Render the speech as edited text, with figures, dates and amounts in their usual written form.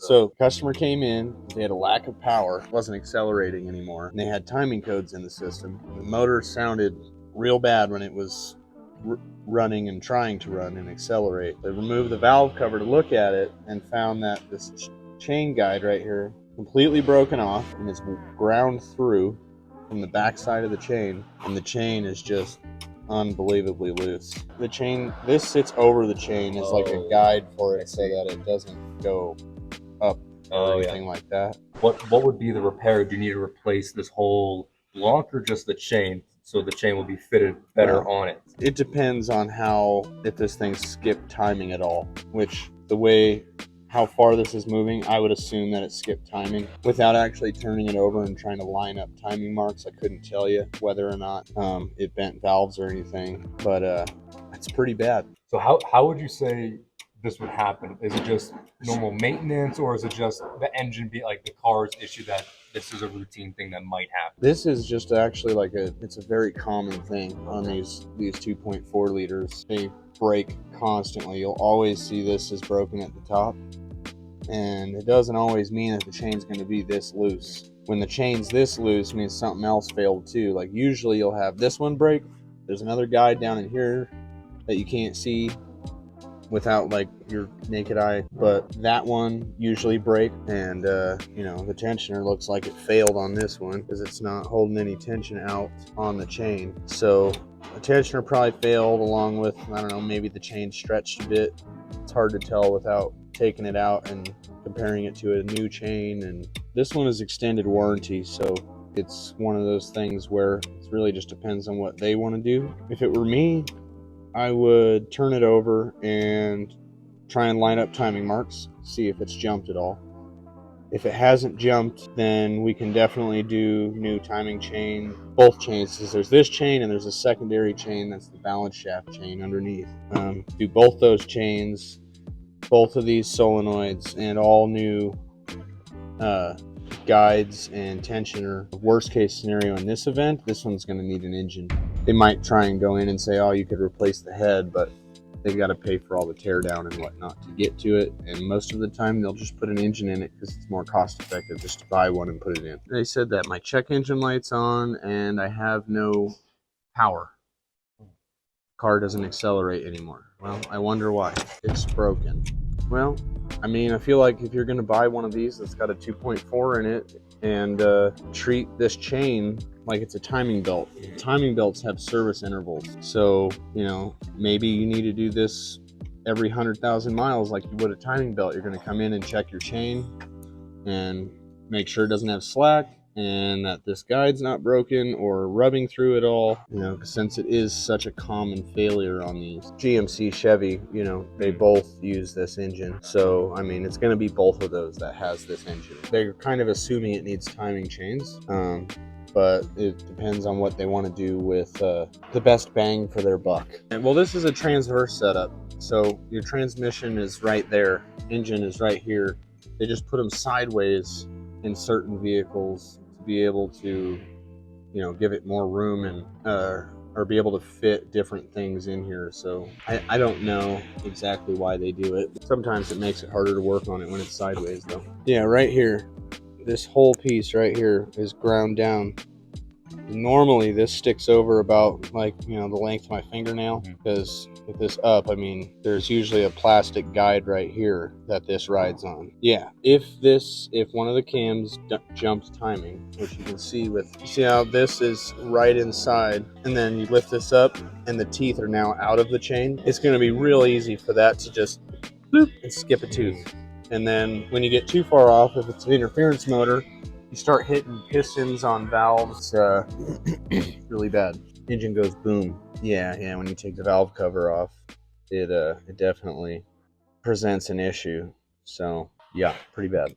So customer came in, they had a lack of power, wasn't accelerating anymore, and they had timing codes in the system. The motor sounded real bad when it was running and trying to run and accelerate. They removed the valve cover to look at it and found that this chain guide right here completely broken off and it's ground through from the back side of the chain, and the chain is just unbelievably loose. The chain, this sits over the chain as like a guide for it so that it doesn't go up or anything like that. What would be the repair? Do you need to replace this whole block or just the chain so the chain will be fitted better on it? It depends on if this thing skipped timing at all, which the way how far this is moving, I would assume that it skipped timing. Without actually turning it over and trying to line up timing marks, I couldn't tell you whether or not it bent valves or anything, but it's pretty bad. So how would you say this would happen? Is it just normal maintenance, or is it just the engine be like the car's issue that this is a routine thing that might happen? This is just actually it's a very common thing on these 2.4 liters. They break constantly. You'll always see this is broken at the top, and it doesn't always mean that the chain's going to be this loose. When the chain's this loose, it means something else failed too. Like usually you'll have this one break. There's another guide down in here that you can't see without like your naked eye, but that one usually break, and the tensioner looks like it failed on this one because it's not holding any tension out on the chain. So the tensioner probably failed, along with, I don't know, maybe the chain stretched a bit. It's hard to tell without taking it out and comparing it to a new chain. And this one is extended warranty, so it's one of those things where it really just depends on what they want to do. If it were me, I would turn it over and try and line up timing marks, see if it's jumped at all. If it hasn't jumped, then we can definitely do new timing chain, both chains. There's this chain and there's a secondary chain, that's the balance shaft chain underneath. Do both those chains, both of these solenoids, and all new guides and tensioner. Worst case scenario in this event, this one's going to need an engine. They might try and go in and say, oh, you could replace the head, but they've got to pay for all the tear down and whatnot to get to it. And most of the time they'll just put an engine in it because it's more cost effective just to buy one and put it in. They said that my check engine light's on and I have no power. Car doesn't accelerate anymore. Well, I wonder why. It's broken. Well, I mean, I feel like if you're going to buy one of these that's got a 2.4 in it and treat this chain like it's a timing belt. Timing belts have service intervals. So, maybe you need to do this every 100,000 miles like you would a timing belt. You're going to come in and check your chain and make sure it doesn't have slack and that this guide's not broken or rubbing through it all, since it is such a common failure on these. GMC, Chevy, they both use this engine. So, I mean, it's going to be both of those that has this engine. They're kind of assuming it needs timing chains, but it depends on what they want to do with the best bang for their buck. And well, this is a transverse setup. So your transmission is right there, engine is right here. They just put them sideways in certain vehicles to be able to, give it more room and or be able to fit different things in here. So I don't know exactly why they do it. Sometimes it makes it harder to work on it when it's sideways though. Yeah, right here, this whole piece right here is ground down. Normally this sticks over about the length of my fingernail, because with this up, I mean, there's usually a plastic guide right here that this rides on. Yeah, if one of the cams jumps timing, which you can see see how this is right inside, and then you lift this up and the teeth are now out of the chain, it's going to be real easy for that to just bloop and skip a tooth. And then when you get too far off, if it's an interference motor, you start hitting pistons on valves, really bad. Engine goes boom. Yeah, when you take the valve cover off, it definitely presents an issue. So yeah, pretty bad.